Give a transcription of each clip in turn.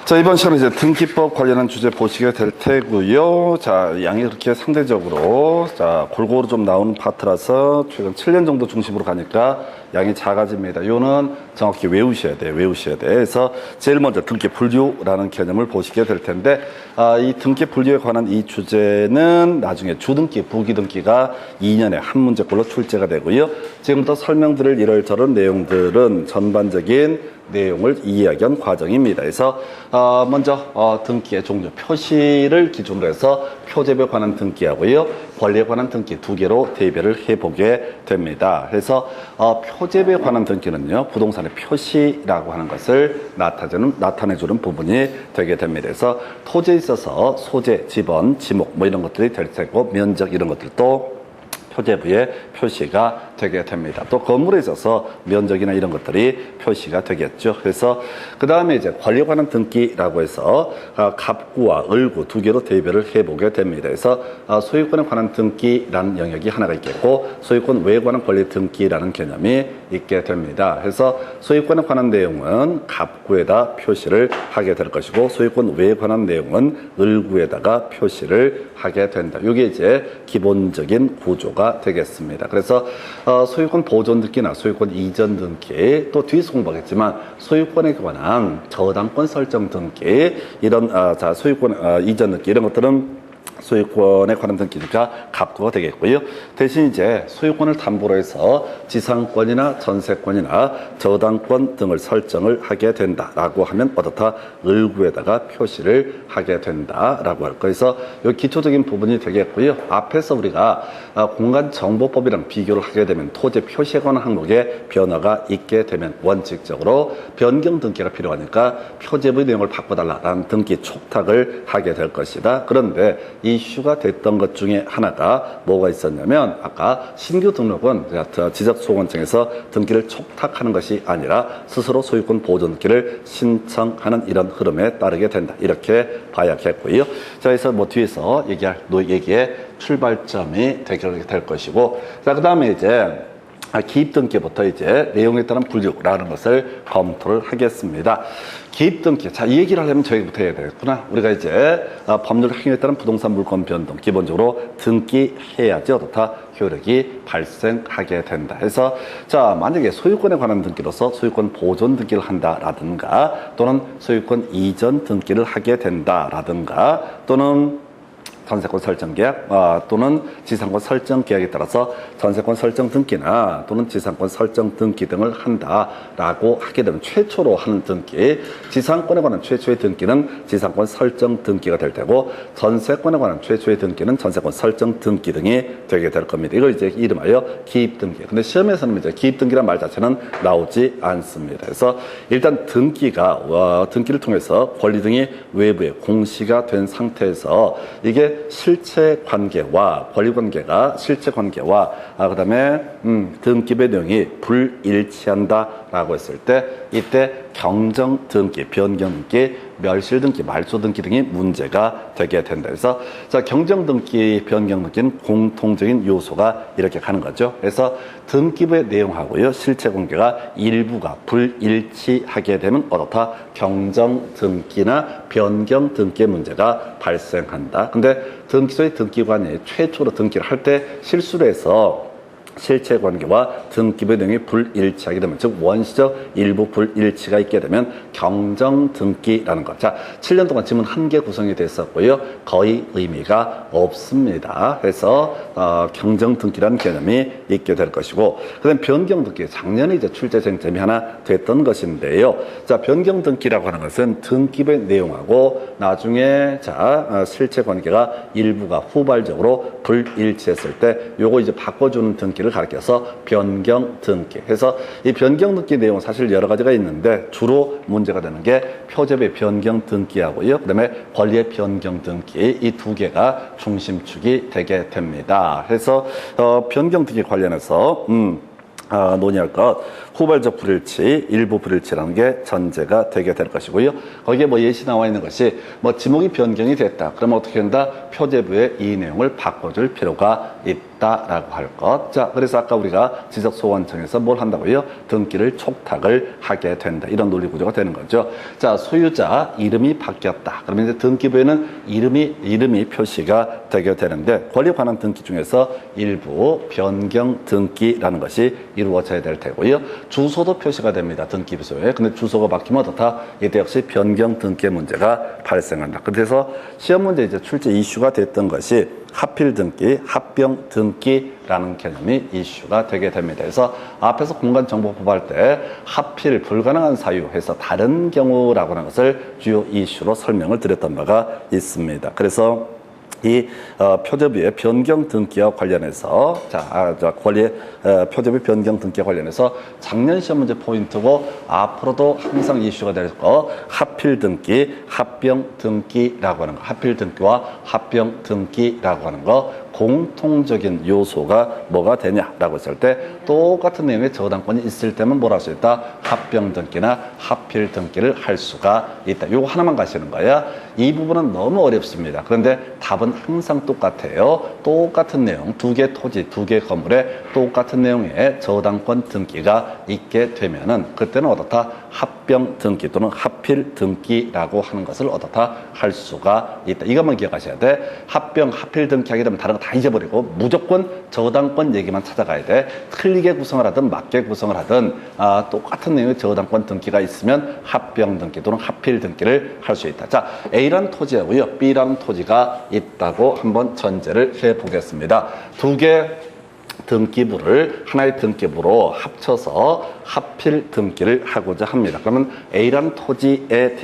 자, 이번 시간에 이제 등기법 관련한 주제 보시게 될 테고요. 자, 양이 그렇게 상대적으로, 자, 골고루 좀 나오는 파트라서 최근 7년 정도 중심으로 가니까 양이 작아집니다. 요는 정확히 외우셔야 돼요. 외우셔야 돼요. 그래서 제일 먼저 등기 분류라는 개념을 보시게 될 텐데, 이 등기 분류에 관한 이 주제는 나중에 주등기, 부기등기가 2년에 한 문제꼴로 출제가 되고요. 지금부터 설명드릴 이럴저럴 내용들은 전반적인 내용을 이야기한 과정입니다. 그래서 먼저 등기의 종류, 표시를 기준으로 해서 표제에 관한 등기하고요, 권리에 관한 등기 두 개로 대별을 해보게 됩니다. 그래서 표제에 관한 등기는요, 부동산의 표시라고 하는 것을 나타내주는 부분이 되게 됩니다. 그래서 토지에 있어서 소재, 지번, 지목 뭐 이런 것들이 될 테고, 면적 이런 것들도 표제부에 표시가 되게 됩니다. 또 건물에 있어서 면적이나 이런 것들이 표시가 되겠죠. 그래서 그 다음에 이제 권리에 관한 등기라고 해서 갑구와 을구 두 개로 대별을 해보게 됩니다. 그래서 소유권에 관한 등기라는 영역이 하나가 있겠고, 소유권 외에 관한 권리 등기라는 개념이 있게 됩니다. 그래서 소유권에 관한 내용은 갑구에다 표시를 하게 될 것이고, 소유권 외에 관한 내용은 을구에다가 표시를 하게 된다. 이게 이제 기본적인 구조가 되겠습니다. 그래서 소유권 보존 등기나 소유권 이전 등기, 또 뒤에서 공부하겠지만 소유권에 관한 저당권 설정 등기, 이런 소유권 이전 등기 이런 것들은 소유권에 관한 등기니까 갑구가 되겠고요. 대신 이제 소유권을 담보로 해서 지상권이나 전세권이나 저당권 등을 설정을 하게 된다라고 하면 어떻다? 을구에다가 표시를 하게 된다라고 할 거예요. 그래서 이 기초적인 부분이 되겠고요. 앞에서 우리가 공간정보법이랑 비교를 하게 되면 토지 표시에 관한 항목에 변화가 있게 되면 원칙적으로 변경 등기가 필요하니까 표제부의 내용을 바꿔달라라는 등기 촉탁을 하게 될 것이다. 그런데 이슈가 됐던 것 중에 하나가 뭐가 있었냐면, 아까 신규 등록은 지적소원청에서 등기를 촉탁하는 것이 아니라 스스로 소유권 보존 등기를 신청하는 이런 흐름에 따르게 된다, 이렇게 봐야겠고요. 자, 그래서 뭐 뒤에서 얘기할 얘기의 출발점이 되게 될 것이고, 자, 그 다음에 이제 기입등기부터 이제 내용에 따른 분류라는 것을 검토를 하겠습니다. 기입등기. 자, 이 얘기를 하려면 저희부터 해야 되겠구나. 우리가 이제 법률 행위에 따른 부동산 물권 변동, 기본적으로 등기해야지 어떻다? 효력이 발생하게 된다. 해서, 자, 만약에 소유권에 관한 등기로서 소유권 보존 등기를 한다라든가, 또는 소유권 이전 등기를 하게 된다라든가, 또는 전세권 설정 계약 또는 지상권 설정 계약에 따라서 전세권 설정 등기나 또는 지상권 설정 등기 등을 한다라고 하게 되면, 최초로 하는 등기, 지상권에 관한 최초의 등기는 지상권 설정 등기가 될 테고, 전세권에 관한 최초의 등기는 전세권 설정 등기 등이 되게 될 겁니다. 이걸 이제 이름하여 기입 등기. 근데 시험에서는 이제 기입 등기란 말 자체는 나오지 않습니다. 그래서 일단 등기를 통해서 권리 등이 외부에 공시가 된 상태에서 이게 실체 관계와 권리 관계가 실체 관계와 그다음에 등기의 내용이 불일치한다라고 했을 때, 이때 경정 등기, 변경 등기, 멸실 등기, 말소 등기 등이 문제가 되게 된다. 그래서 자, 경정 등기, 변경 등기는 공통적인 요소가 이렇게 가는 거죠. 그래서 등기부의 내용하고요, 실체 관계가 일부가 불일치하게 되면 어떻다? 경정 등기나 변경 등기의 문제가 발생한다. 근데 등기소의 등기관이 최초로 등기를 할 때 실수를 해서 실체 관계와 등기부의 내용이 불일치하게 되면, 즉 원시적 일부 불일치가 있게 되면 경정 등기라는 것. 자, 7년 동안 지문 1개 구성이 됐었고요, 거의 의미가 없습니다. 그래서 경정 등기라는 개념이 있게 될 것이고, 그다음 변경 등기, 작년에 이제 출제 쟁점이 하나 됐던 것인데요. 자, 변경 등기라고 하는 것은 등기부의 내용하고 나중에 실체 관계가 일부가 후발적으로 불일치했을 때 요거 이제 바꿔주는 등기를 가리켜서 변경 등기 해서, 이 변경 등기 내용은 사실 여러 가지가 있는데 주로 문제가 되는 게 표제의 변경 등기하고요, 그 다음에 권리의 변경 등기, 이 두 개가 중심축이 되게 됩니다. 그래서 변경 등기 관련해서 논의할 것, 후발적 불일치, 일부 불일치라는 게 전제가 되게 될 것이고요. 거기에 뭐 예시 나와 있는 것이, 뭐 지목이 변경이 됐다, 그러면 어떻게 된다? 표제부에 이 내용을 바꿔줄 필요가 있다. 있다라고 할 것. 자, 그래서 아까 우리가 지적소원청에서 뭘 한다고요? 등기를 촉탁을 하게 된다. 이런 논리 구조가 되는 거죠. 자, 소유자 이름이 바뀌었다. 그러면 이제 등기부에는 이름이 표시가 되게 되는데 권리에 관한 등기 중에서 일부 변경 등기라는 것이 이루어져야 될 테고요. 주소도 표시가 됩니다. 등기부서에. 근데 주소가 바뀌면 어떻다? 이때 역시 변경 등기의 문제가 발생한다. 그래서 시험 문제 이제 출제 이슈가 됐던 것이 하필 등기, 합병 등기라는 개념이 이슈가 되게 됩니다. 그래서 앞에서 공간정보법 할 때 하필 불가능한 사유 해서 다른 경우라고 하는 것을 주요 이슈로 설명을 드렸던 바가 있습니다. 그래서 이 표적의 변경 등기와 관련해서 권리의 표적의 변경 등기와 관련해서 작년 시험 문제 포인트고 앞으로도 항상 이슈가 될 거 하필 등기, 합병 등기라고 하는 거, 하필 등기와 합병 등기라고 하는 거 공통적인 요소가 뭐가 되냐라고 했을 때 똑같은 내용의 저당권이 있을 때만 뭘 할 수 있다? 합병 등기나 하필 등기를 할 수가 있다. 요거 하나만 가시는 거야. 이 부분은 너무 어렵습니다. 그런데 답은 항상 똑같아요. 똑같은 내용, 두 개 토지, 두 개 건물에 똑같은 내용의 저당권 등기가 있게 되면은 그때는 어떻다? 합병 등기 또는 하필 등기라고 하는 것을 어떻다? 할 수가 있다. 이것만 기억하셔야 돼. 합병, 하필 등기 하게 되면 다른 거 다 잊어버리고 무조건 저당권 얘기만 찾아가야 돼. 틀리게 구성을 하든 맞게 구성을 하든 똑같은 내용의 저당권 등기가 있으면 합병 등기 또는 하필 등기를 할 수 있다. 자, A라는 토지하고요, B라는 토지가 있다고 한번 전제를 해보겠습니다. 두 개 등기부를 하나의 등기부로 합쳐서 하필 등기를 하고자 합니다. 그러면 A라는 토지에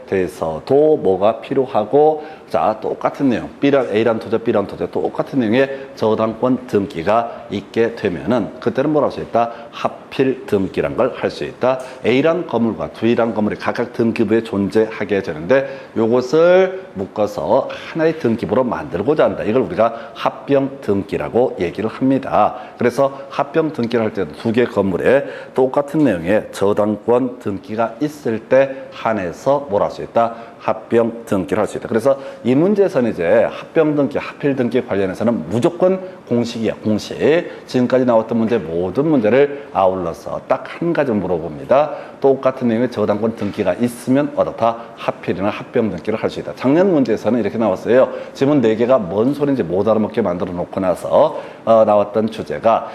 대해서도 뭐가 필요하고, 자, 똑같은 내용, A라는 토지, B라는 토지 똑같은 내용의 저당권 등기가 있게 되면은 그때는 뭘 할 수 있다? 하필 등기란 걸 할 수 있다. A라는 건물과 B라는 건물이 각각 등기부에 존재하게 되는데 요것을 묶어서 하나의 등기부로 만들고자 한다. 이걸 우리가 합병 등기라고 얘기를 합니다. 그래서 합병 등기를 할 때도 두 개 건물에 똑같은 내용의 저당권 등기가 있을 때 한해서 뭘 할 수 있다? 합병 등기를 할 수 있다. 그래서 이 문제에서는 이제 합병 등기, 하필 등기 관련해서는 무조건 공식이야, 공식. 지금까지 나왔던 문제 모든 문제를 아울러서 딱 한 가지 물어봅니다. 똑같은 내용의 저당권 등기가 있으면 어떻다? 하필이나 합병 등기를 할 수 있다. 작년 문제에서는 이렇게 나왔어요. 지문 4개가 뭔 소리인지 못 알아먹게 만들어 놓고 나서 나왔던 주제가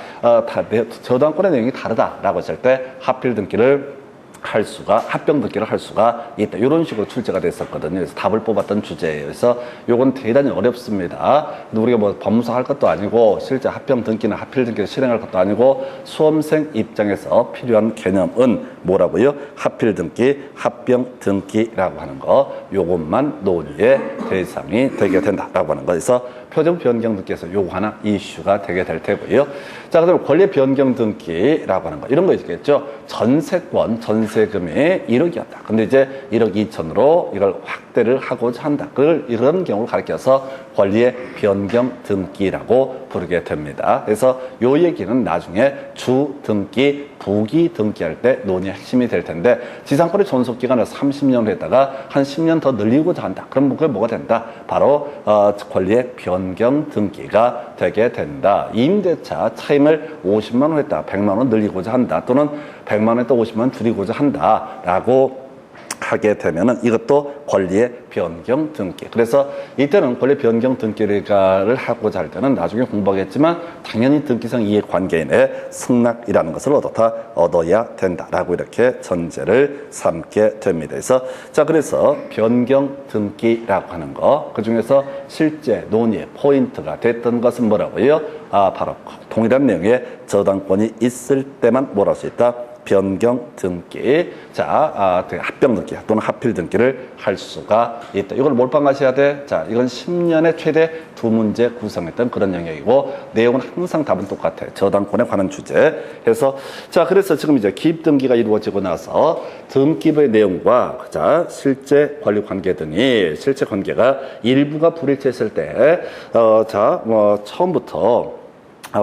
저당권의 내용이 다르다라고 했을 때 하필 등기를 합병 등기를 할 수가 있다. 이런 식으로 출제가 됐었거든요. 그래서 답을 뽑았던 주제예요. 그래서 요건 대단히 어렵습니다. 근데 우리가 뭐 법무사 할 것도 아니고 실제 합병 등기나 하필 등기를 실행할 것도 아니고 수험생 입장에서 필요한 개념은 뭐라고요? 하필 등기, 합병 등기라고 하는 거, 요것만 논의의 대상이 되게 된다라고 하는 거. 그래서 표적 변경 등기에서 요거 하나 이슈가 되게 될 테고요. 자, 그다음에 권리 변경 등기라고 하는 거, 이런 거 있겠죠. 전세권, 전세금이 1억이었다. 근데 이제 1억 2천으로 이걸 확대를 하고자 한다. 이런 경우를 가리켜서 권리의 변경 등기라고 부르게 됩니다. 그래서 요 얘기는 나중에 주 등기, 부기 등기할 때 논의의 핵심이 될 텐데, 지상권의 존속 기간을 30년을 했다가 한 10년 더 늘리고자 한다. 그럼 그게 뭐가 된다? 바로 권리의 변경 등기가 되게 된다. 임대차 차임을 50만 원 했다, 100만 원 늘리고자 한다, 또는 100만 원에다 50만 원 줄이고자 한다라고 하게 되면은 이것도 권리의 변경 등기. 그래서 이때는 권리 변경 등기를 하고자 할 때는 나중에 공부하겠지만 당연히 등기상 이해관계인의 승낙이라는 것을 얻어야 된다라고 이렇게 전제를 삼게 됩니다. 그래서 변경 등기라고 하는 거, 그 중에서 실제 논의의 포인트가 됐던 것은 뭐라고요? 바로 동일한 내용의 저당권이 있을 때만 뭘 할 수 있다? 변경 등기, 합병 등기 또는 하필 등기를 할 수가 있다. 이걸 몰빵하셔야 돼. 자, 이건 10년에 최대 2문제 구성했던 그런 영역이고, 내용은 항상 답은 똑같아요. 저당권에 관한 주제. 그래서 지금 이제 기입 등기가 이루어지고 나서 등기부의 내용과 실제 권리 관계 등이, 실제 관계가 일부가 불일치했을 때, 처음부터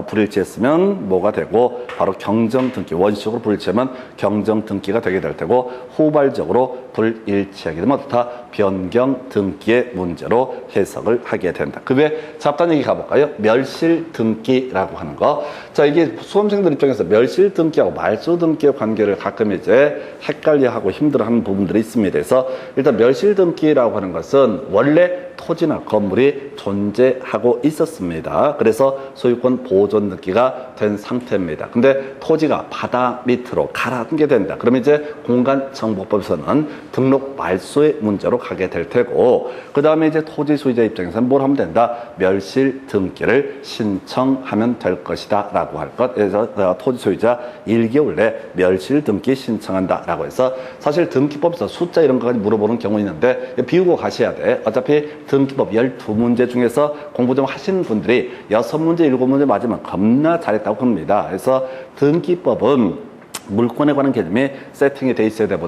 불일치했으면 뭐가 되고, 바로 경정 등기, 원시적으로 불일치하면 경정 등기가 되게 될 테고, 후발적으로 불일치하게 되면 어떻다? 변경 등기의 문제로 해석을 하게 된다. 그 외에 잡다한 얘기 가볼까요? 멸실 등기라고 하는 거. 자, 이게 수험생들 입장에서 멸실 등기하고 말소 등기의 관계를 가끔 이제 헷갈려하고 힘들어하는 부분들이 있습니다. 그래서 일단 멸실 등기라고 하는 것은 원래 토지나 건물이 존재하고 있었습니다. 그래서 소유권 보존 등기가 된 상태입니다. 근데 토지가 바다 밑으로 가라앉게 된다. 그러면 이제 공간정보법에서는 등록 말소의 문제로 가게 될 테고, 그 다음에 이제 토지 소유자 입장에서는 뭘 하면 된다? 멸실 등기를 신청하면 될 것이다 라고 할 것. 그래서 토지 소유자 1개월 내 멸실 등기 신청한다 라고 해서, 사실 등기법에서 숫자 이런 거까지 물어보는 경우 있는데 비우고 가셔야 돼. 어차피 등기법 12문제 중에서 공부 좀 하시는 분들이 6문제, 7문제 맞으면 겁나 잘했다고 합니다. 그래서 등기법은 물권에 관한 개념이 세팅이 돼 있어야 되다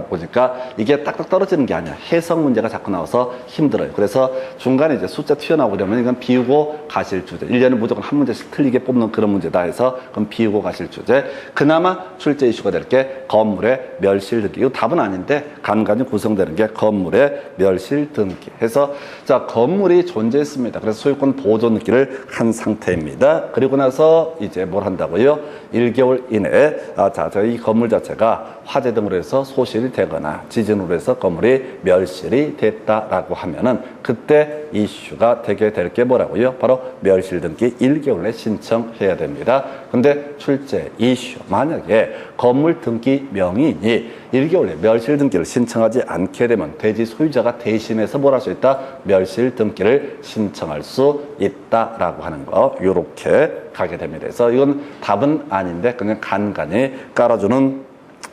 보니까 이게 딱딱 떨어지는 게 아니야. 해석 문제가 자꾸 나와서 힘들어요. 그래서 중간에 이제 숫자 튀어나오려면 이건 비우고 가실 주제. 1년에 무조건 한 문제씩 틀리게 뽑는 그런 문제다 해서 그럼 비우고 가실 주제. 그나마 출제 이슈가 될 게 건물의 멸실 등기. 이거 답은 아닌데 간간히 구성되는 게 건물의 멸실 등기. 해서 자, 건물이 존재했습니다. 그래서 소유권 보존 등기를 한 상태입니다. 그리고 나서 이제 뭘 한다고요? 1개월 이내에 이 건물 자체가 화재 등으로 해서 소실이 되거나 지진으로 해서 건물이 멸실이 됐다라고 하면은 그때 이슈가 되게 될 게 뭐라고요? 바로 멸실 등기 1개월 내 신청해야 됩니다. 근데 출제 이슈, 만약에 건물 등기 명의인이 1개월 내 멸실 등기를 신청하지 않게 되면 대지 소유자가 대신해서 뭘 할 수 있다? 멸실 등기를 신청할 수 있다라고 하는 거, 요렇게 가게 됩니다. 그래서 이건 답은 아닌데 그냥 간간히 깔아주는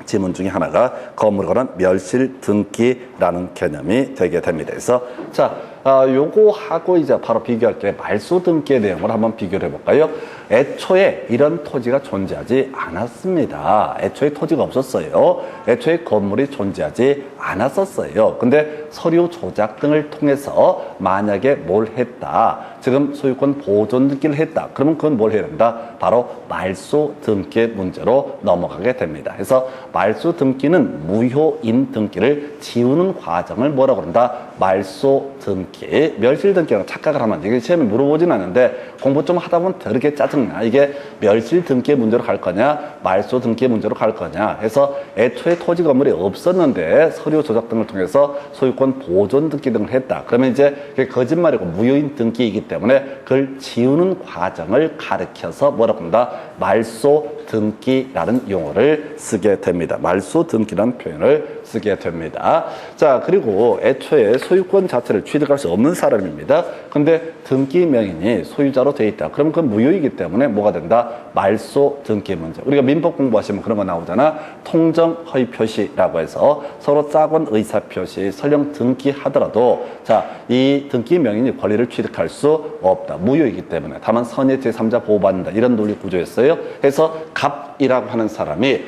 지문 중에 하나가 건물에 관한 멸실 등기라는 개념이 되게 됩니다. 그래서 자, 요거하고 이제 바로 비교할 게 말소 등기의 내용을 한번 비교를 해볼까요? 애초에 이런 토지가 존재하지 않았습니다. 애초에 토지가 없었어요. 애초에 건물이 존재하지 않았었어요. 근데 서류 조작 등을 통해서 만약에 뭘 했다, 지금 소유권 보존 등기를 했다, 그러면 그건 뭘 해야 된다? 바로 말소 등기의 문제로 넘어가게 됩니다. 그래서 말소 등기는 무효인 등기를 지우는 과정을 뭐라고 그런다? 말소 등기. 멸실 등기라고 착각을 하면 이게 시험에 물어보진 않는데 공부 좀 하다 보면 되게 짜증나. 이게 멸실 등기의 문제로 갈 거냐, 말소 등기의 문제로 갈 거냐 해서 애초에 토지 건물이 없었는데 서류 조작 등을 통해서 소유권 보존 등기 등을 했다. 그러면 이제 그게 거짓말이고 무효인 등기이기 때문에 그걸 지우는 과정을 가르쳐서 뭐라고 한다? 말소 등기라는 용어를 쓰게 됩니다. 말소 등기라는 표현을 쓰게 됩니다. 자, 그리고 애초에 소유권 자체를 취득할 수 없는 사람입니다. 근데 등기 명인이 소유자로 돼 있다. 그럼 그건 무효이기 때문에 뭐가 된다? 말소 등기 문제. 우리가 민법 공부하시면 그런 거 나오잖아. 통정 허위 표시라고 해서 서로 짜건 의사 표시, 설령 등기하더라도 자, 이 등기 명인이 권리를 취득할 수 없다. 무효이기 때문에. 다만 선의 제3자 보호받는다. 이런 논리 구조였어요. 그래서 갑이라고 하는 사람이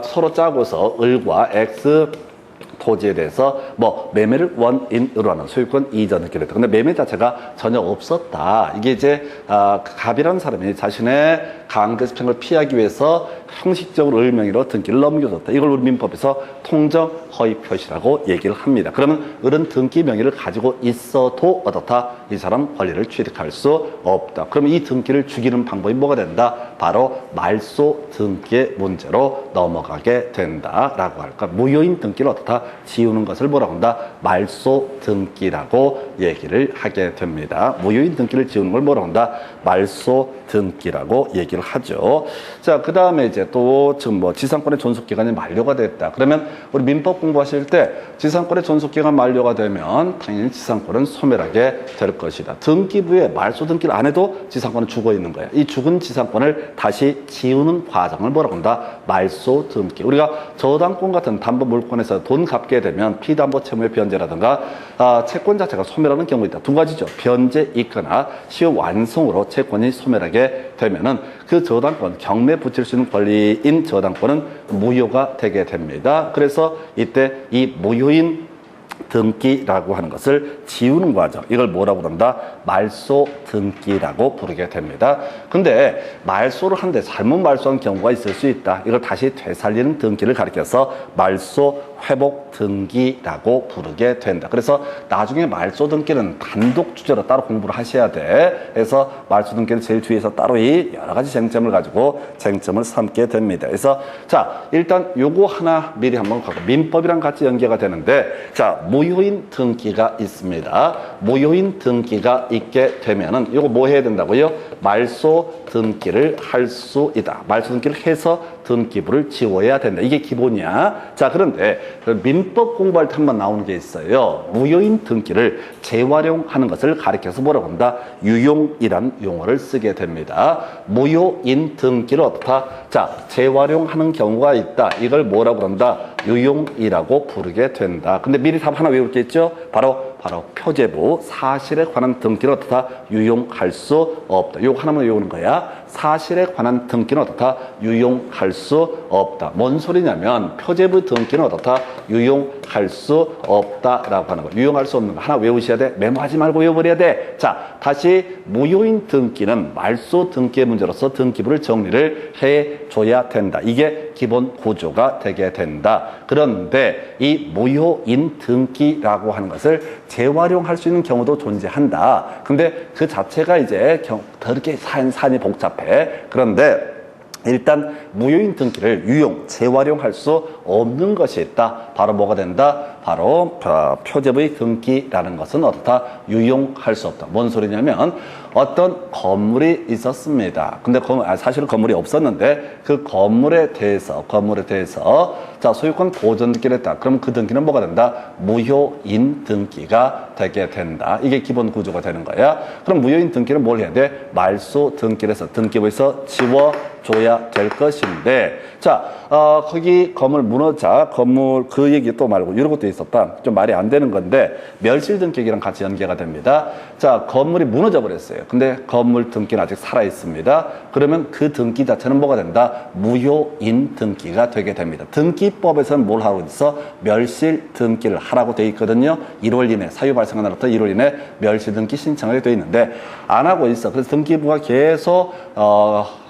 서로 짜고서 을과 X 토지에 대해서 뭐 매매를 원인으로 하는 소유권 이전 등기를 했다. 근데 매매 자체가 전혀 없었다. 이게 이제 갑이라는 사람이 자신의 강제 집행을 피하기 위해서 형식적으로 을 명의로 등기를 넘겨줬다. 이걸 우리 민법에서 통정 허위 표시라고 얘기를 합니다. 그러면 을은 등기 명의를 가지고 있어도 어떻다? 이 사람 권리를 취득할 수 없다. 그러면 이 등기를 죽이는 방법이 뭐가 된다? 바로 말소 등기의 문제로 넘어가게 된다라고 할까? 무효인 등기를 어떻다? 지우는 것을 뭐라고 한다? 말소 등기라고 얘기를 하게 됩니다. 무효인 등기를 지우는 걸 뭐라고 한다? 말소 등기라고 얘기를 하죠. 자, 그 다음에 이제 또 지금 뭐 지상권의 존속기간이 만료가 됐다. 그러면 우리 민법 공부하실 때 지상권의 존속기간 만료가 되면 당연히 지상권은 소멸하게 될 것이다. 등기부에 말소 등기를 안 해도 지상권은 죽어 있는 거야. 이 죽은 지상권을 다시 지우는 과정을 뭐라고 한다? 말소 등기. 우리가 저당권 같은 담보 물권에서 돈 갚게 되면 피담보 채무의 변제라든가 채권 자체가 소멸하는 경우 있다. 두 가지죠. 변제 있거나 시효 완성으로 채권이 소멸하게 되면은 그 저당권, 경매 붙일 수 있는 권리인 저당권은 무효가 되게 됩니다. 그래서 이때 이 무효인 등기라고 하는 것을 지우는 과정, 이걸 뭐라고 그런다? 말소 등기라고 부르게 됩니다. 근데 말소를 하는데 잘못 말소한 경우가 있을 수 있다. 이걸 다시 되살리는 등기를 가리켜서 말소 회복 등기라고 부르게 된다. 그래서 나중에 말소 등기는 단독 주제로 따로 공부를 하셔야 돼. 그래서 말소 등기를 제일 뒤에서 따로 이 여러 가지 쟁점을 가지고 쟁점을 삼게 됩니다. 그래서 자, 일단 요거 하나 미리 한번 가고 민법이랑 같이 연계가 되는데 자, 무효인 등기가 있습니다. 무효인 등기가 있게 되면은 요거 뭐 해야 된다고요? 말소 등기를 할 수 있다. 말소 등기를 해서 등기부를 지워야 된다. 이게 기본이야. 자, 그런데 민법 공부할 때 한번 나오는 게 있어요. 무효인 등기를 재활용하는 것을 가리켜서 뭐라고 한다? 유용이란 용어를 쓰게 됩니다. 무효인 등기를 어떻다? 자, 재활용하는 경우가 있다. 이걸 뭐라고 한다? 유용이라고 부르게 된다. 근데 미리 답 하나 외울 게 있죠? 바로 표제부 사실에 관한 등기는 어떻다? 유용할 수 없다. 요거 하나만 외우는 거야. 사실에 관한 등기는 어떻다? 유용할 수 없다. 뭔 소리냐면 표제부 등기는 어떻다? 유용할 수 없다라고 하는 거. 유용할 수 없는 거 하나 외우셔야 돼. 메모하지 말고 외워버려야 돼. 자, 다시 무효인 등기는 말소 등기의 문제로서 등기부를 정리를 해줘야 된다. 이게 기본 구조가 되게 된다. 그런데 이 무효인 등기라고 하는 것을 재활용할 수 있는 경우도 존재한다. 근데 그 자체가 이제 그렇게 산이 복잡해. 그런데 일단 무효인 등기를 유용, 재활용할 수 없는 것이 있다. 바로 뭐가 된다? 바로 표제부의 등기라는 것은 어떻다? 유용할 수 없다. 뭔 소리냐면 어떤 건물이 있었습니다. 근데 사실은 건물이 없었는데 그 건물에 대해서 자, 소유권 보존 등기를 했다. 그럼 그 등기는 뭐가 된다? 무효인 등기가 되게 된다. 이게 기본 구조가 되는 거야. 그럼 무효인 등기는 뭘 해야 돼? 말소 등기를 해서 등기부에서 지워줘야 될 것인데 자, 거기 건물 건물 그 얘기 또 말고 이런 것도 있었다. 좀 말이 안 되는 건데 멸실 등기랑 같이 연계가 됩니다. 자, 건물이 무너져 버렸어요. 근데 건물 등기는 아직 살아 있습니다. 그러면 그 등기 자체는 뭐가 된다? 무효인 등기가 되게 됩니다. 등기법에서는 뭘 하고 있어? 멸실 등기를 하라고 돼 있거든요. 1월 이내 사유 발생한 날부터 1월 이내 멸실 등기 신청하게 돼 있는데 안 하고 있어. 그래서 등기부가 계속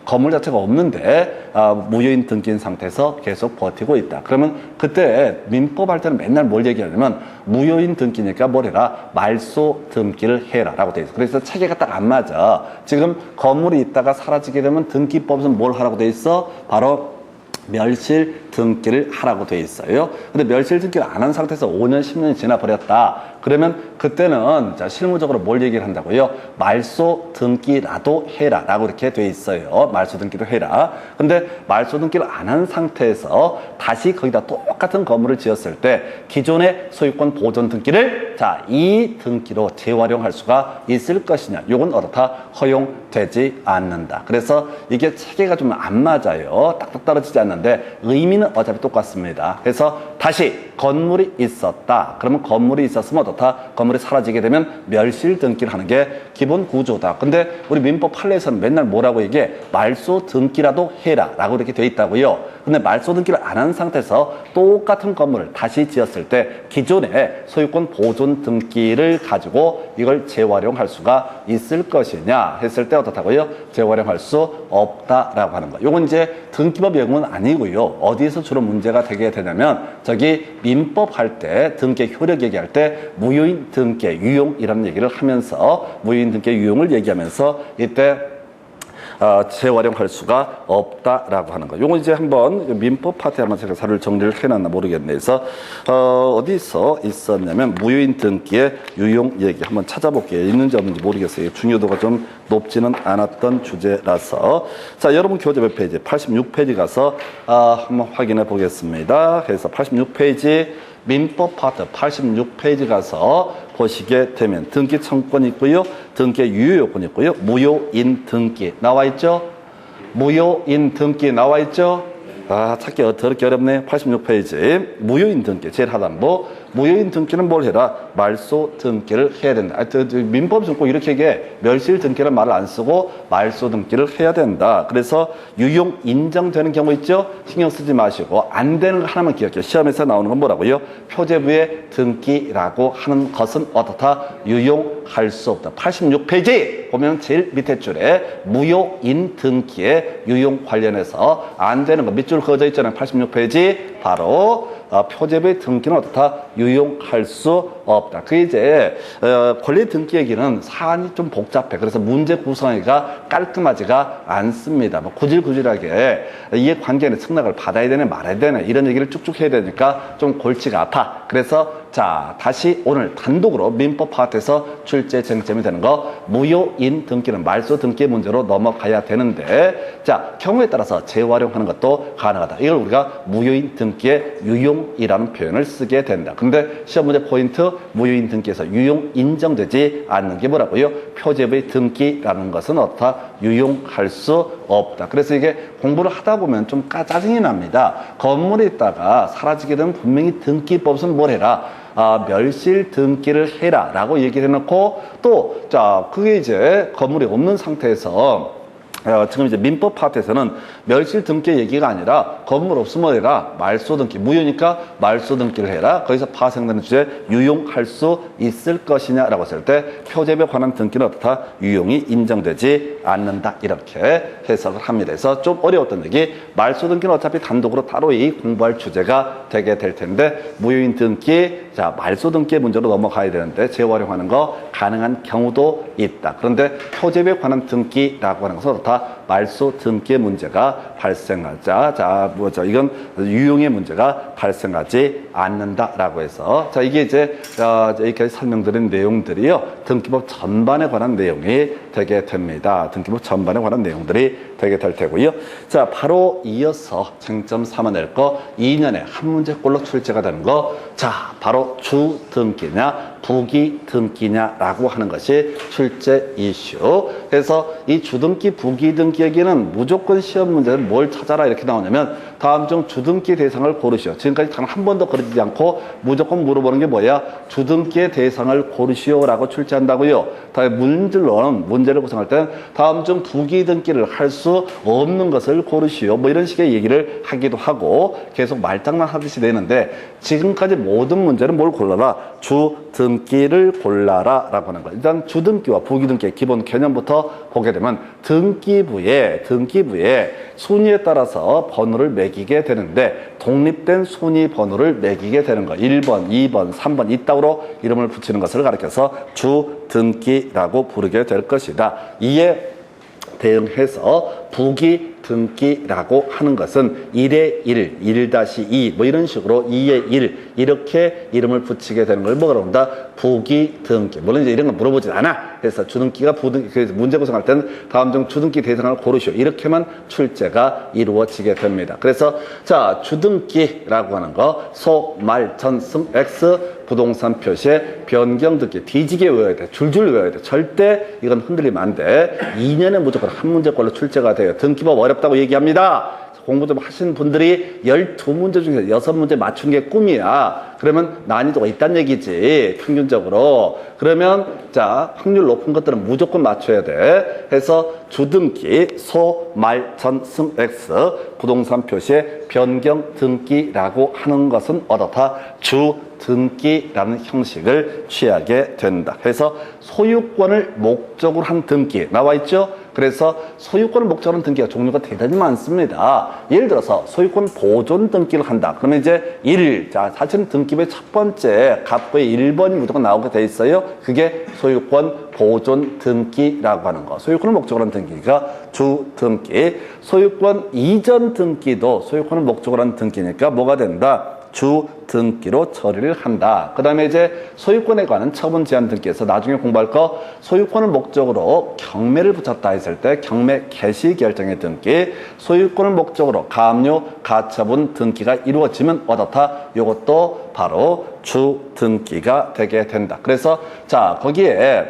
건물 자체가 없는데 무효인 등기인 상태에서 계속 버티고 있다. 그러면 그때 민법 할 때는 맨날 뭘 얘기하냐면 무효인 등기니까 뭘 해라? 말소 등기를 해라 라고 돼 있어. 그래서 체계가 딱 안 맞아. 지금 건물이 있다가 사라지게 되면 등기법에서는 뭘 하라고 돼 있어? 바로 멸실 등기를 하라고 돼 있어요. 근데 멸실 등기를 안 한 상태에서 5년, 10년이 지나 버렸다. 그러면 그때는 자, 실무적으로 뭘 얘기를 한다고요? 말소 등기라도 해라 라고 이렇게 돼 있어요. 말소 등기도 해라. 근데 말소 등기를 안 한 상태에서 다시 거기다 똑같은 건물을 지었을 때 기존의 소유권 보존 등기를 자, 이 등기로 재활용할 수가 있을 것이냐? 요건 어떻다? 허용되지 않는다. 그래서 이게 체계가 좀 안 맞아요. 딱딱 떨어지지 않는데 의미는 어차피 똑같습니다. 그래서 다시 건물이 있었다. 그러면 건물이 있었으면 어떻다? 건물이 사라지게 되면 멸실 등기를 하는 게 기본 구조다. 근데 우리 민법 판례에서는 맨날 뭐라고 얘기해? 말소 등기라도 해라 라고 이렇게 돼 있다고요. 근데 말소 등기를 안 한 상태에서 똑같은 건물을 다시 지었을 때 기존의 소유권 보존 등기를 가지고 이걸 재활용할 수가 있을 것이냐 했을 때 어떻다고요? 재활용할 수 없다라고 하는 거예요. 이건 이제 등기법 용어는 아니고요. 어디에서 주로 문제가 되게 되냐면 저기 민법 할 때 등기 효력 얘기할 때 무효인 등기 유용이라는 얘기를 하면서 무효인 등기 유용을 얘기하면서 이때 재활용할 수가 없다라고 하는 거. 요거 이제 한번 민법 파트에 한번 제가 자료를 정리를 해놨나 모르겠네. 그래서 어디서 있었냐면 무효인 등기의 유용 얘기 한번 찾아볼게요. 있는지 없는지 모르겠어요. 중요도가 좀 높지는 않았던 주제라서. 자, 여러분 교재 몇 페이지? 86페이지 가서 한번 확인해 보겠습니다. 그래서 86페이지 민법 파트 86페이지 가서 보시게 되면 등기 청구권이 있고요. 등기 유효 요건이 있고요. 무효인 등기 나와 있죠? 무효인 등기 나와 있죠? 찾기 더럽게 어렵네. 86페이지 무효인 등기 제일 하단부 무효인 등기는 뭘 해라? 말소 등기를 해야 된다. 민법에서 꼭 이렇게 얘기해. 멸실 등기는 말을 안 쓰고 말소 등기를 해야 된다. 그래서 유용 인정되는 경우 있죠? 신경 쓰지 마시고 안 되는 거 하나만 기억해요. 시험에서 나오는 건 뭐라고요? 표제부의 등기라고 하는 것은 어떻다? 유용할 수 없다. 86페이지 보면 제일 밑에 줄에 무효인 등기의 유용 관련해서 안 되는 거 밑줄 그어져 있잖아요. 86페이지 바로 표제부의 등기는 어떻다? 유용할 수 없다. 그게 이제 권리 등기 얘기는 사안이 좀 복잡해. 그래서 문제 구성하기가 깔끔하지가 않습니다. 뭐 구질구질하게 이해관계는 승낙을 받아야 되네 말아야 되네 이런 얘기를 쭉쭉 해야 되니까 좀 골치가 아파. 그래서 자, 다시 오늘 단독으로 민법 파트에서 출제 쟁점이 되는 거 무효인 등기는 말소 등기 문제로 넘어가야 되는데, 자, 경우에 따라서 재활용하는 것도 가능하다. 이걸 우리가 무효인 등기의 유용이라는 표현을 쓰게 된다. 근데 시험 문제 포인트, 무효인 등기에서 유용 인정되지 않는 게 뭐라고요? 표제부의 등기라는 것은 어떻다? 유용할 수 없다. 그래서 이게 공부를 하다 보면 좀 짜증이 납니다. 건물에 있다가 사라지게 되면 분명히 등기법은 뭘 해라? 멸실 등기를 해라 라고 얘기를 해놓고 또, 자, 그게 이제 건물이 없는 상태에서 지금 이제 민법 파트에서는 멸실 등기 얘기가 아니라 건물 없으면 해라. 말소 등기. 무효니까 말소 등기를 해라. 거기서 파생되는 주제 유용할 수 있을 것이냐라고 했을 때 표제부에 관한 등기는 어떻다? 유용이 인정되지 않는다. 이렇게 해석을 합니다. 그래서 좀 어려웠던 얘기. 말소 등기는 어차피 단독으로 따로 공부할 주제가 되게 될 텐데 무효인 등기, 자, 말소 등기의 문제로 넘어가야 되는데 재활용하는 거 가능한 경우도 있다. 그런데 표제부에 관한 등기라고 하는 것은 어떻다? 말소 등기의 문제가 발생하자, 자, 뭐죠? 이건 유용의 문제가 발생하지 않는다라고 해서, 자, 이게 이제 여기까지 설명드린 내용들이요, 등기법 전반에 관한 내용이 되게 됩니다. 등기법 전반에 관한 내용들이 되게 될 테고요. 자, 바로 이어서 쟁점 삼아낼 거 2년에 한 문제꼴로 출제가 되는 거, 자, 바로 주 등기냐 부기 등기냐라고 하는 것이 출제 이슈. 그래서 이 주등기 부기 등기 얘기는 무조건 시험 문제는 뭘 찾아라 이렇게 나오냐면 다음 중 주등기 대상을 고르시오. 지금까지 단 한 번도 그러지 않고 무조건 물어보는 게 뭐야? 주등기의 대상을 고르시오라고 출제한다고요. 다음에 문제를 구성할 때는 다음 중 부기 등기를 할 수 없는 것을 고르시오. 뭐 이런 식의 얘기를 하기도 하고 계속 말장난 하듯이 되는데, 지금까지 모든 문제는 뭘 골라라? 주등기를 골라라 라고 하는 거예요. 일단 주등기와 부기등기의 기본 개념부터 보게 되면 등기부에 순위에 따라서 번호를 매기게 되는데 독립된 순위 번호를 매기게 되는 거. 1번, 2번, 3번 이따구로 이름을 붙이는 것을 가리켜서 주등기라고 부르게 될 것이다. 이에 대응해서 부기 등기라고 하는 것은 1의 1, 1-2 뭐 이런 식으로 2의 1 이렇게 이름을 붙이게 되는 걸 뭐라고 한다? 부기 등기. 물론 이제 이런 건 물어보지 않아. 그래서 주등기가 부등기, 그래서 문제 구성할 때는 다음 중 주등기 대상을 고르시오. 이렇게만 출제가 이루어지게 됩니다. 그래서 자, 주등기라고 하는 거 소, 말, 전, 승, X 부동산 표시에 변경 등기 뒤지게 외워야 돼. 줄줄 외워야 돼. 절대 이건 흔들리면 안 돼. 2년에 무조건 한 문제꼴로 출제가 돼요. 등기법 어렵다고 얘기합니다. 공부 좀 하신 분들이 12문제 중에서 6문제 맞추는 게 꿈이야. 그러면 난이도가 있다는 얘기지, 평균적으로. 그러면 자, 확률 높은 것들은 무조건 맞춰야 돼. 해서 주등기 소, 말, 전, 승, X 부동산 표시에 변경 등기라고 하는 것은 어떻다? 주등기라는 형식을 취하게 된다. 그래서 소유권을 목적으로 한 등기 나와 있죠? 그래서 소유권을 목적으로 한 등기가 종류가 대단히 많습니다. 예를 들어서 소유권 보존 등기를 한다. 그러면 이제 1, 자, 사실은 등기부의 첫 번째 갑부의 1번이 무조건 나오게 돼 있어요. 그게 소유권 보존 등기라고 하는 거. 소유권을 목적으로 한 등기가 주등기. 소유권 이전 등기도 소유권을 목적으로 한 등기니까 뭐가 된다? 주등기로 처리를 한다. 그 다음에 이제 소유권에 관한 처분 제한 등기에서 나중에 공부할 거, 소유권을 목적으로 경매를 붙였다 했을 때 경매 개시 결정의 등기, 소유권을 목적으로 가압류 가처분 등기가 이루어지면 어떻다? 이것도 바로 주등기가 되게 된다. 그래서 자, 거기에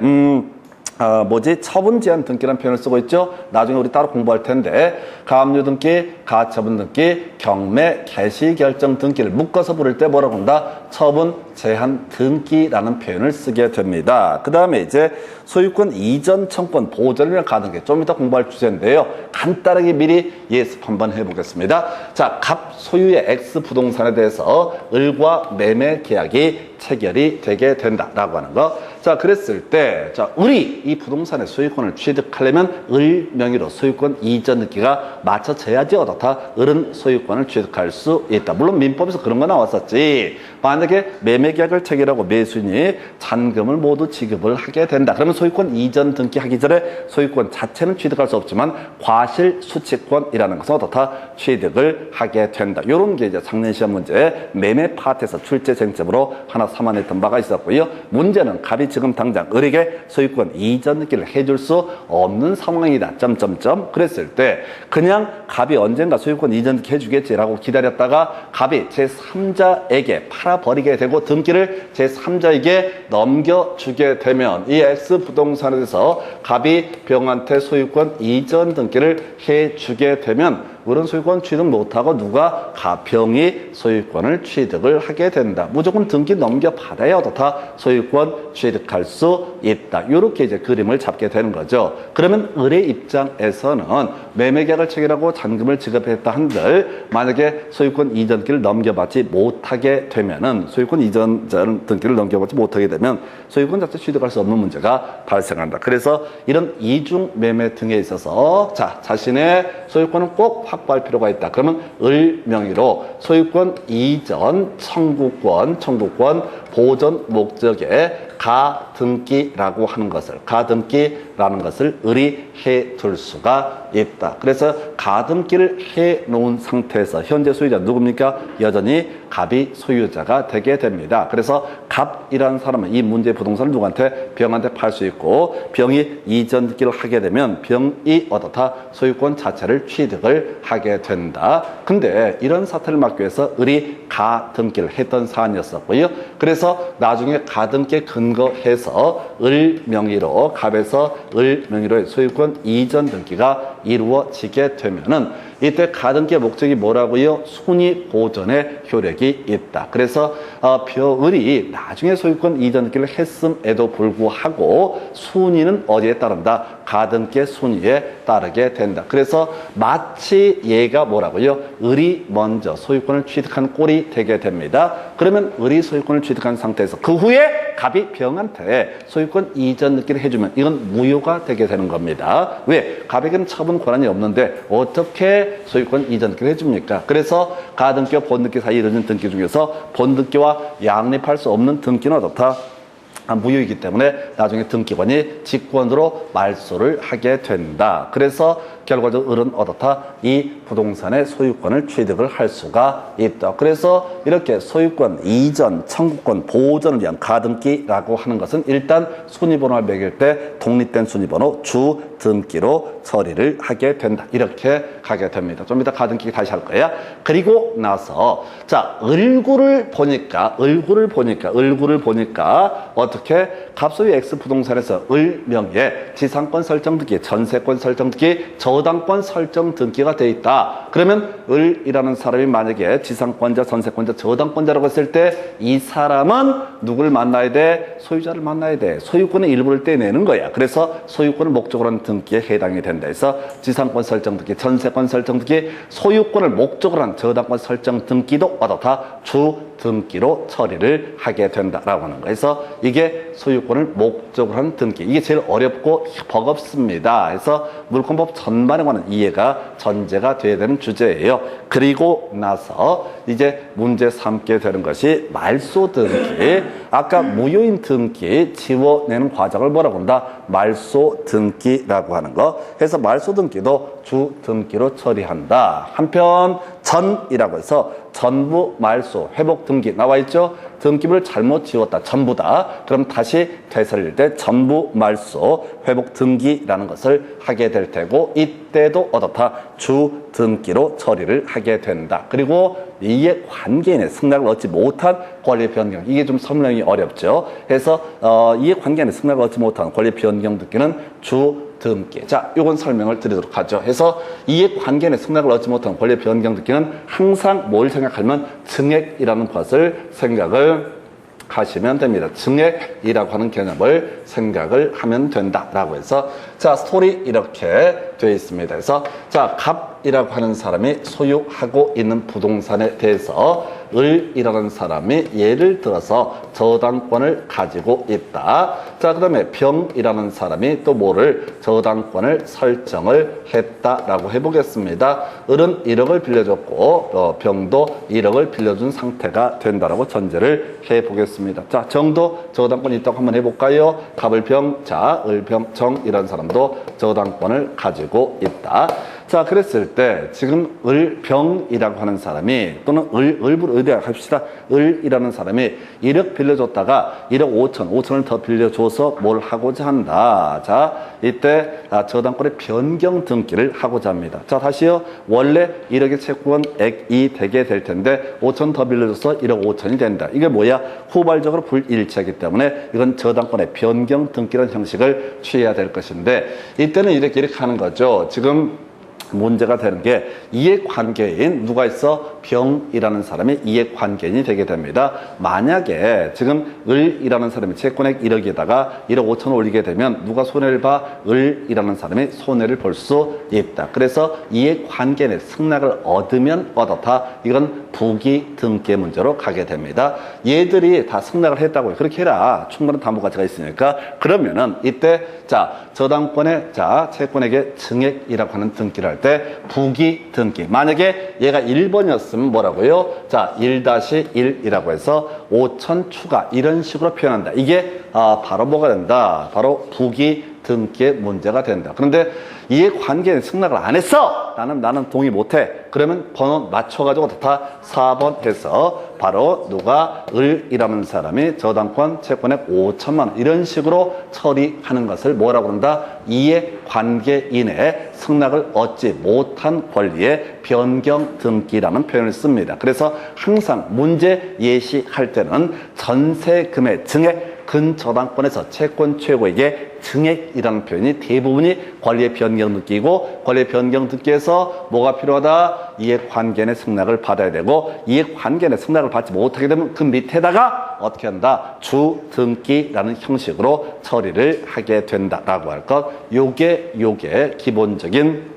처분 제한 등기라는 표현을 쓰고 있죠. 나중에 우리 따로 공부할 텐데, 가압류 등기, 가처분 등기, 경매, 개시 결정 등기를 묶어서 부를 때 뭐라고 한다? 처분 제한 등기라는 표현을 쓰게 됩니다. 그 다음에 이제 소유권 이전 청구권 보전을 가등기 좀 이따 공부할 주제인데요. 간단하게 미리 예습 한번 해보겠습니다. 자, 갑 소유의 X 부동산에 대해서 을과 매매 계약이 체결이 되게 된다라고 하는 거. 자, 그랬을 때, 자, 을이 이 부동산의 소유권을 취득하려면 을 명의로 소유권 이전 등기가 맞춰져야지 어떻다. 을은 소유권을 취득할 수 있다. 물론 민법에서 그런 거 나왔었지. 만약에 매매 계약을 체결하고 매수인이 잔금을 모두 지급을 하게 된다. 그러면 소유권 이전 등기하기 전에 소유권 자체는 취득할 수 없지만 과실 수취권이라는 것은 어떻다. 취득을 하게 된다. 이런 게 이제 작년 시험 문제 매매 파트에서 출제 쟁점으로 하나 삼아냈던 바가 있었고요. 문제는 갑이 지금 당장 을에게 소유권 이전 등기를 해줄 수 없는 상황이다. 그랬을 때 그냥 갑이 언젠가 소유권 이전 등기 해주겠지라고 기다렸다가 갑이 제3자에게 팔아버리게 되고 등기를 제3자에게 넘겨주게 되면 이 X 부동산에 대해서 갑이 병한테 소유권 이전 등기를 해주게 되면 을은 소유권 취득 못하고 누가 가병이 소유권을 취득을 하게 된다. 무조건 등기 넘겨받아야 어떻다 소유권 취득할 수 있다. 이렇게 이제 그림을 잡게 되는 거죠. 그러면 을의 입장에서는 매매계약을 체결하고 잔금을 지급했다 한들 만약에 소유권 이전 등기를 넘겨받지 못하게 되면은 소유권 이전 등기를 넘겨받지 못하게 되면 소유권 자체 취득할 수 없는 문제가 발생한다. 그래서 이런 이중 매매 등에 있어서 자신의 소유권은 꼭 확보할 필요가 있다. 그러면 을 명의로 소유권 이전 청구권 보전 목적에 가등기라고 하는 것을 가등기라는 것을 을이 해둘 수가 있다. 그래서 가등기를 해놓은 상태에서 현재 소유자 누굽니까? 여전히 갑이 소유자가 되게 됩니다. 그래서 갑이라는 사람은 이 문제 부동산을 누구한테? 병한테 팔 수 있고 병이 이전 등기를 하게 되면 병이 어떻다? 소유권 자체를 취득을 하게 된다. 근데 이런 사태를 막기 위해서 을이 가등기를 했던 사안이었었고요. 그래서 나중에 가등기에 근거해서 을 명의로 갑에서 을 명의로의 소유권 이전 등기가 이루어지게 되면은 이때 가등기의 목적이 뭐라고요? 순위 보전의 효력이 있다. 그래서 을이 나중에 소유권 이전 등기를 했음에도 불구하고 순위는 어디에 따른다? 가등기의 순위에 따르게 된다. 그래서 마치 얘가 뭐라고요? 을이 먼저 소유권을 취득한 꼴이 되게 됩니다. 그러면 을이 소유권을 취득한 상태에서 그 후에 갑이 병한테 소유권 이전 등기를 해주면 이건 무효가 되게 되는 겁니다. 왜? 갑에게는 처분 권한이 없는데 어떻게 소유권 이전 등기를 해줍니까? 그래서 가등기와 본등기 사이에 이루어진 등기 중에서 본등기와 양립할 수 없는 등기는 어떻다? 무효이기 때문에 나중에 등기관이 직권으로 말소를 하게 된다. 그래서 결과적으로 을은 어떻다? 이 부동산의 소유권을 취득을 할 수가 있다. 그래서 이렇게 소유권 이전, 청구권, 보전을 위한 가등기라고 하는 것은 일단 순위번호를 매길 때 독립된 순위번호 주 등기로 처리를 하게 된다. 이렇게 가게 됩니다. 좀 이따 가등기 다시 할 거야. 그리고 나서 자 을구를 보니까 어떻게 갑소유 X 부동산에서 을 명의의 지상권 설정 등기, 전세권 설정 등기, 저당권 설정 등기가 돼 있다. 그러면 을이라는 사람이 만약에 지상권자, 전세권자, 저당권자라고 했을 때 이 사람은 누구를 만나야 돼? 소유자를 만나야 돼. 소유권의 일부를 떼내는 거야. 그래서 소유권을 목적으로 하는 등기에 해당이 된다 해서 지상권 설정 등기, 전세권 설정 등기, 소유권을 목적으로 한 저당권 설정 등기도 어떻다? 주 등기로 처리를 하게 된다라고 하는 거예요. 그래서 이게 소유권을 목적으로 하는 등기. 이게 제일 어렵고 버겁습니다. 그래서 물권법 전반에 관한 이해가 전제가 돼야 되는 주제예요. 그리고 나서 이제 문제 삼게 되는 것이 말소 등기. 아까 무효인 등기 지워내는 과정을 뭐라고 한다? 말소 등기라고 하는 거. 그래서 말소 등기도 주 등기로 처리한다. 한편 전이라고 해서 전부 말소 회복 등기 나와 있죠? 등기부를 잘못 지웠다. 전부 다. 그럼 다시 되살릴 때 전부 말소 회복 등기라는 것을 하게 될 테고 이때도 어떻다? 주 등기로 처리를 하게 된다. 그리고 이해 관계인의 승낙을 얻지 못한 권리 변경. 이게 좀 설명이 어렵죠. 그래서 이해 관계인의 승낙을 얻지 못한 권리 변경 등기는 주 등기. 자, 요건 설명을 드리도록 하죠. 해서 이해관계 내 승낙을 얻지 못한 권리 변경 등기는 항상 뭘 생각하면 증액이라는 것을 생각을 하시면 됩니다. 증액이라고 하는 개념을 생각을 하면 된다라고 해서 자, 스토리 이렇게 되어 있습니다. 그래서 자, 갑이라고 하는 사람이 소유하고 있는 부동산에 대해서 을이라는 사람이 예를 들어서 저당권을 가지고 있다. 자, 그 다음에 병이라는 사람이 또 뭐를 저당권을 설정을 했다라고 해보겠습니다. 을은 1억을 빌려줬고 병도 1억을 빌려준 상태가 된다라고 전제를 해보겠습니다. 자, 정도 저당권이 있다고 한번 해볼까요? 갑을 병, 자, 을, 병, 정 이런 사람도 저당권을 가지고 있다. 자, 그랬을 때 지금 을병이라고 하는 사람이 또는 을이라고 합시다. 을이라는 사람이 1억 빌려줬다가 1억 5천을 더 빌려줘서 뭘 하고자 한다. 자, 이때 저당권의 변경 등기를 하고자 합니다. 자, 다시요. 원래 1억의 채권액이 되게 될 텐데 5천 더 빌려줘서 1억 5천이 된다. 이게 뭐야? 후발적으로 불일치하기 때문에 이건 저당권의 변경 등기라는 형식을 취해야 될 것인데 이때는 이렇게 하는 거죠. 지금 문제가 되는 게 이해관계인 누가 있어? 병이라는 사람이 이해관계인이 되게 됩니다. 만약에 지금 을이라는 사람이 채권액 1억에다가 1억 5천을 올리게 되면 누가 손해를 봐? 을이라는 사람이 손해를 볼 수 있다. 그래서 이해관계인의 승낙을 얻으면 얻었다. 이건 부기 등기의 문제로 가게 됩니다. 얘들이 다 승낙을 했다고요. 그렇게 해라. 충분한 담보 가치가 있으니까. 그러면은 이때 자, 저당권의 자, 채권액의 증액이라고 하는 등기를 할 때 부기 등기. 만약에 얘가 1번이었으면 뭐라고요? 자, 1-1이라고 해서 5천 추가 이런 식으로 표현한다. 이게 바로 뭐가 된다? 바로 부기 등기의 문제가 된다. 그런데 이해관계는 승낙을 안 했어. 나는 동의 못해. 그러면 번호 맞춰가지고 다 4번 해서 바로 누가 을이라는 사람이 저당권 채권액 5천만 원 이런 식으로 처리하는 것을 뭐라고 그런다? 이해관계인의 승낙을 얻지 못한 권리의 변경 등기라는 표현을 씁니다. 그래서 항상 문제 예시할 때는 전세금의 증액 근저당권에서 채권 최고액의 증액이라는 표현이 대부분이 권리의 변경 등기이고 권리의 변경 등기에서 뭐가 필요하다? 이해관계인의 승낙을 받아야 되고 이해관계인의 승낙을 받지 못하게 되면 그 밑에다가 어떻게 한다? 주등기라는 형식으로 처리를 하게 된다라고 할 것. 요게 기본적인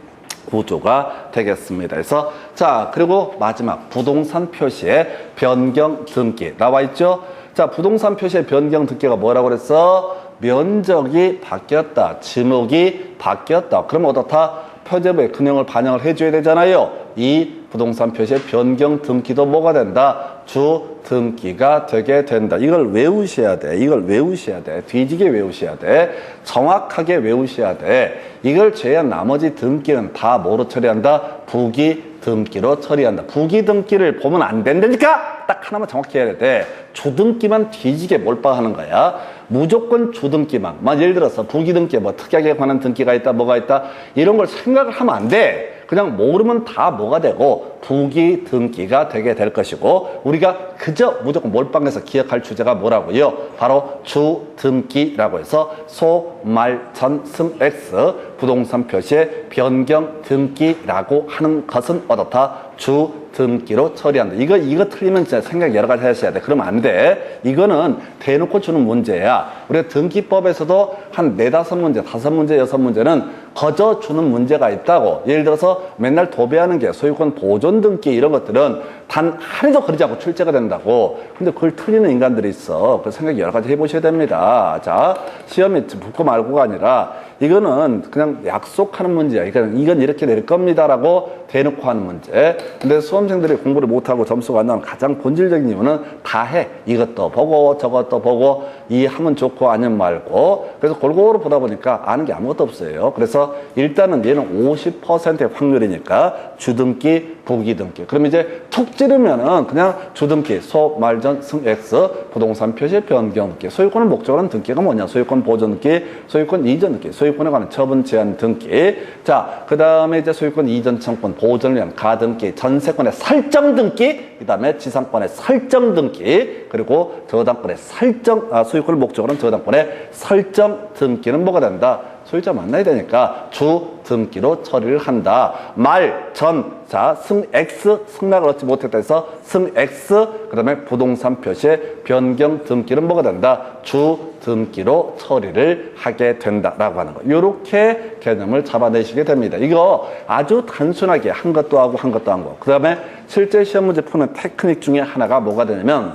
구조가 되겠습니다. 그래서 자, 그리고 마지막 부동산 표시의 변경 등기 나와 있죠? 자, 부동산 표시의 변경 등기가 뭐라고 그랬어? 면적이 바뀌었다. 지목이 바뀌었다. 그럼 어떻다? 표제부에 근형을 반영을 해줘야 되잖아요. 이 부동산 표시의 변경 등기도 뭐가 된다? 주 등기가 되게 된다. 이걸 외우셔야 돼. 뒤지게 외우셔야 돼. 정확하게 외우셔야 돼. 이걸 제외한 나머지 등기는 다 뭐로 처리한다? 부기 등기로 처리한다. 부기 등기를 보면 안 된다니까? 딱 하나만 정확히 해야 돼. 주등기만 뒤지게 몰빵하는 거야. 무조건 주등기만. 예를 들어서 부기 등기, 뭐 특약에 관한 등기가 있다, 뭐가 있다. 이런 걸 생각을 하면 안 돼. 그냥 모르면 다 뭐가 되고 부기 등기가 되게 될 것이고 우리가 그저 무조건 몰빵해서 기억할 주제가 뭐라고요? 바로 주등기라고 해서 소, 말, 전, 승, X 부동산 표시의 변경 등기라고 하는 것은 어떻다? 주등기로 처리한다. 이거 틀리면 진짜 생각 여러 가지 하셔야 돼. 그러면 안 돼. 이거는 대놓고 주는 문제야. 우리가 등기법에서도 한 4, 5문제, 5문제, 6문제는 거저 주는 문제가 있다고. 예를 들어서 맨날 도배하는 게 소유권 보존 등기 이런 것들은 단 하루도 그러지 않고 출제가 된다고. 근데 그걸 틀리는 인간들이 있어. 그래서 생각 여러 가지 해보셔야 됩니다. 자, 시험이 붙고 말고가 아니라 이거는 그냥 약속하는 문제야. 이건 이렇게 낼 겁니다라고 대놓고 하는 문제. 근데 수험생들이 공부를 못하고 점수가 안 나오는 가장 본질적인 이유는 다 해. 이것도 보고 저것도 보고 이해하면 좋고 아니면 말고. 그래서 골고루 보다 보니까 아는 게 아무것도 없어요. 그래서 일단은 얘는 50%의 확률이니까 주등기, 부기등기. 그럼 이제 툭 찌르면은 그냥 주등기, 소, 말, 전, 승, X, 부동산 표시 변경 등기. 소유권을 목적으로 하는 등기가 뭐냐? 소유권 보존 등기, 소유권 이전 등기, 소유권에 관한 처분 제한 등기. 자, 그 다음에 이제 소유권 이전 청권, 보존을 위한 가등기, 전세권의 설정 등기, 그 다음에 지상권의 설정 등기, 그리고 저당권의 설정, 소유권을 목적으로 한 저당권의 설정 등기는 뭐가 된다? 소유자 만나야 되니까 주 등기로 처리를 한다. 말, 전, 자, 승 X, 승낙을 얻지 못했다 해서 승 X, 그 다음에 부동산 표시의 변경 등기는 뭐가 된다? 주 등기로 처리를 하게 된다라고 하는 거. 이렇게 개념을 잡아내시게 됩니다. 이거 아주 단순하게 한 것도 하고 한 것도 한 거. 그 다음에 실제 시험 문제 푸는 테크닉 중에 하나가 뭐가 되냐면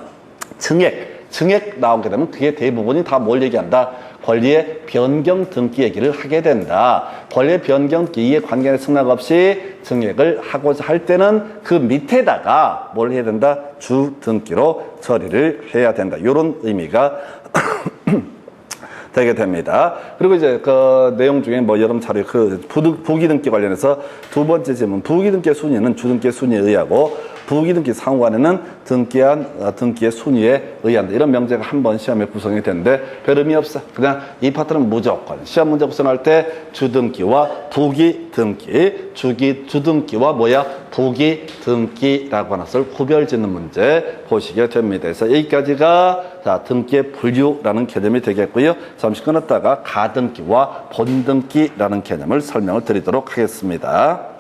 증액 나오게 되면 그게 대부분이 다 뭘 얘기한다? 권리의 변경 등기 얘기를 하게 된다. 권리의 변경 등기에 관계된 승낙 없이 증액을 하고자 할 때는 그 밑에다가 뭘 해야 된다? 주 등기로 처리를 해야 된다. 이런 의미가 되게 됩니다. 그리고 이제 그 내용 중에 뭐 여러분 자료 그 부기등기 관련해서 두 번째 질문, 부기등기의 순위는 주등기의 순위에 의하고 부기등기 상호간에는 등기의 순위에 의한다. 이런 명제가 한 번 시험에 구성이 되는데 별 의미 없어. 그냥 이 파트는 무조건 시험 문제 구성할 때 주등기와 부기등기, 주등기와 뭐야? 부기등기라고 하는 것을 구별 짓는 문제 보시게 됩니다. 그래서 여기까지가 자, 등기의 분류라는 개념이 되겠고요. 잠시 끊었다가 가등기와 본등기라는 개념을 설명을 드리도록 하겠습니다.